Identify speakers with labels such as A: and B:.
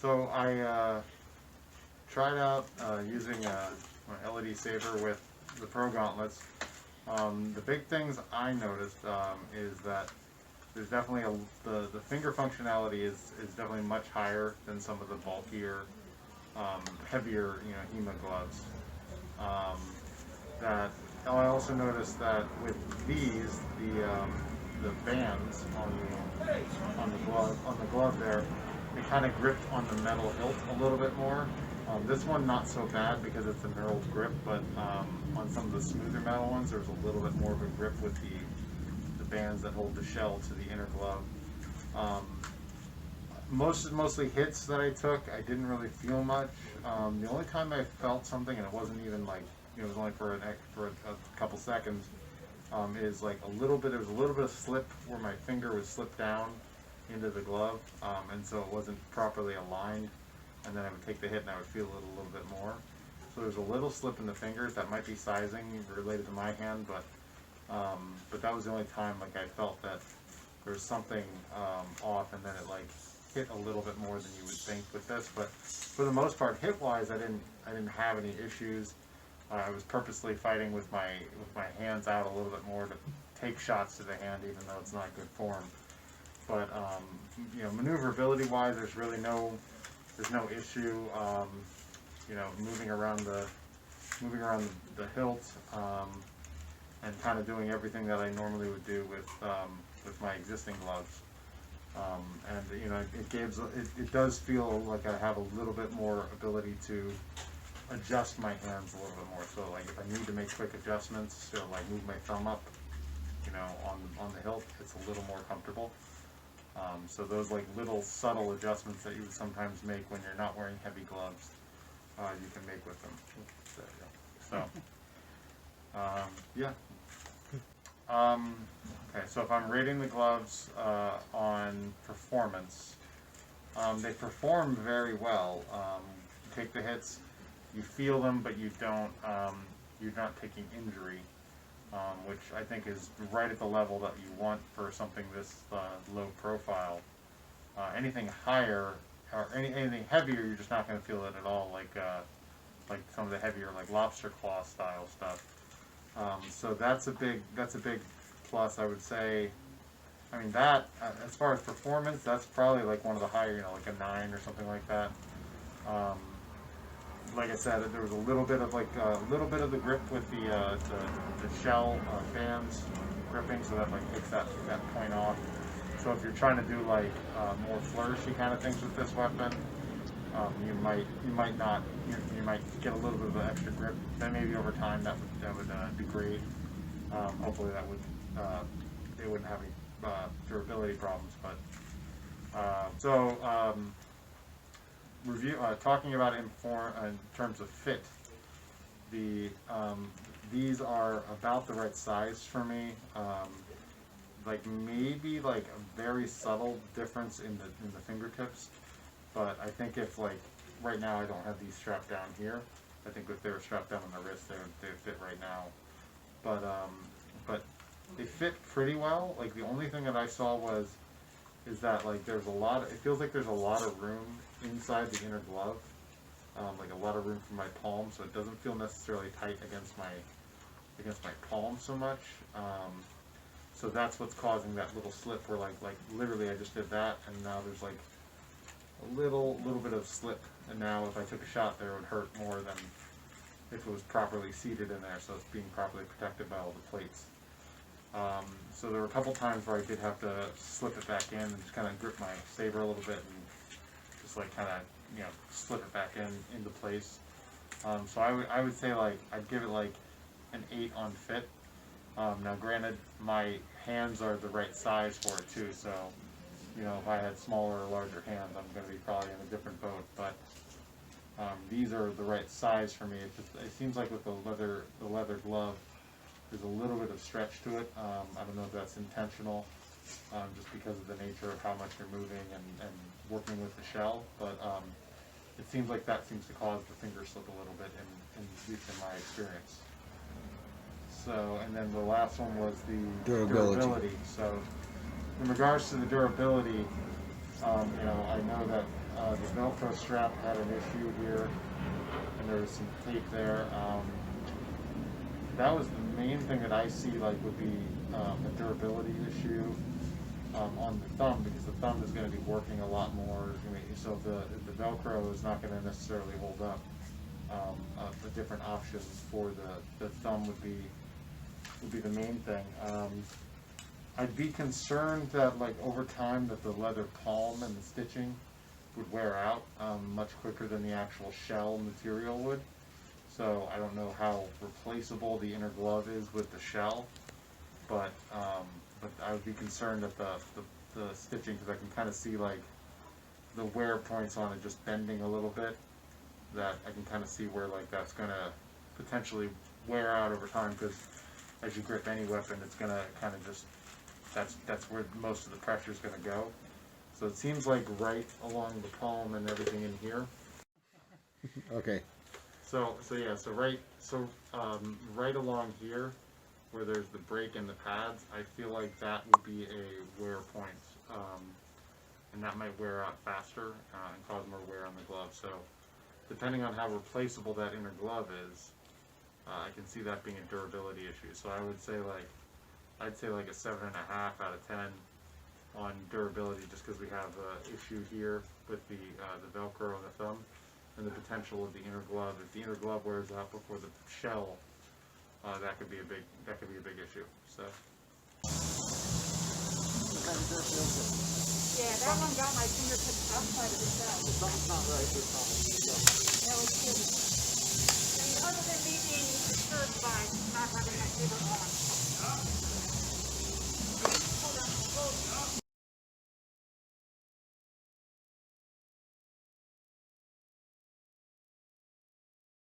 A: So I tried out using my LED Saber with the Progauntlets. The big things I noticed is that there's definitely the finger functionality is definitely much higher than some of the bulkier, heavier, HEMA gloves. That I also noticed that with these, the bands on the glove there, it kind of gripped on the metal hilt a little bit more. This one not so bad because it's a knurled grip, but on some of the smoother metal ones, there's a little bit more of a grip with the bands that hold the shell to the inner glove. Mostly hits that I took, I didn't really feel much. The only time I felt something, and it wasn't even like, it was only for a couple seconds, is like there was a little bit of slip where my finger was slipped down into the glove, and so it wasn't properly aligned, and then I would take the hit and I would feel it a little bit more. So there's a little slip in the fingers. That might be sizing related to my hand, but that was the only time like I felt that there was something off, and then it like hit a little bit more than you would think with this. But for the most part, hit-wise, I didn't have any issues. I was purposely fighting with my hands out a little bit more to take shots to the hand, even though it's not good form. But maneuverability-wise, there's no issue. Moving around the hilt and kind of doing everything that I normally would do with my existing gloves. It does feel like I have a little bit more ability to adjust my hands a little bit more. So like if I need to make quick adjustments, or like move my thumb up, on the hilt, it's a little more comfortable. So those like little subtle adjustments that you would sometimes make when you're not wearing heavy gloves, you can make with them. Yeah. Okay, so if I'm rating the gloves on performance, they perform very well. You take the hits, you feel them, but you don't. You're not taking injury, which I think is right at the level that you want for something this low profile. Anything higher or anything heavier, you're just not going to feel it at all. Like some of the heavier, like lobster claw style stuff. So that's a big plus, I would say. I mean, that as far as performance, that's probably like one of the higher, like a 9 or something like that. Like I said, there was a little bit of the grip with the shell bands gripping, so that like takes that point off. So if you're trying to do like more flourishy kind of things with this weapon, you might get a little bit of an extra grip. Then maybe over time that would degrade. Hopefully that would they wouldn't have any durability problems. But talking about in terms of fit, these are about the right size for me. Like maybe like a very subtle difference in the fingertips, but I think if like right now I don't have these strapped down here. I think if they were strapped down on the wrist, they would fit right now. But they fit pretty well. Like the only thing that I saw is that like it feels like there's a lot of room inside the inner glove, like a lot of room for my palm, so it doesn't feel necessarily tight against my palm so much. So that's what's causing that little slip where like literally I just did that, and now there's like a little bit of slip, and now if I took a shot there, it would hurt more than if it was properly seated in there, so it's being properly protected by all the plates. So there were a couple times where I did have to slip it back in and just kind of grip my saber a little bit and just like kind of slip it back into place. So I would say like I'd give it like an 8 on fit. Now granted, my hands are the right size for it too, so if I had smaller or larger hands, I'm going to be probably in a different boat. But these are the right size for me. It seems like with the leather glove, there's a little bit of stretch to it. I don't know if that's intentional, just because of the nature of how much you're moving and working with the shell. But it seems like that seems to cause the finger slip a little bit, at least in my experience. So, and then the last one was the durability. So, in regards to the durability, I know that the Velcro strap had an issue here, and there was some tape there. That was the main thing that I see like would be a durability issue on the thumb, because the thumb is going to be working a lot more. So the Velcro is not going to necessarily hold up. The different options for the thumb would be the main thing. I'd be concerned that like over time that the leather palm and the stitching would wear out much quicker than the actual shell material would. So I don't know how replaceable the inner glove is with the shell, but I would be concerned that the stitching, because I can kind of see like the wear points on it just bending a little bit. That I can kind of see where like that's gonna potentially wear out over time, because as you grip any weapon, it's gonna kind of just that's where most of the pressure is gonna go. So it seems like right along the palm and everything in here.
B: Okay.
A: So right along here, where there's the break in the pads, I feel like that would be a wear point, and that might wear out faster and cause more wear on the glove. So depending on how replaceable that inner glove is, I can see that being a durability issue. So I would say I'd say like a 7.5 out of 10 on durability, just because we have an issue here with the Velcro on the thumb, and the potential of the inner glove. If the inner glove wears out before the shell, that could be a big issue. So.
C: Yeah, that one got my fingertips outside of the cell.
B: Something's not right with something.
C: No, it shouldn't. I mean, other than me being disturbed by not having my saber on.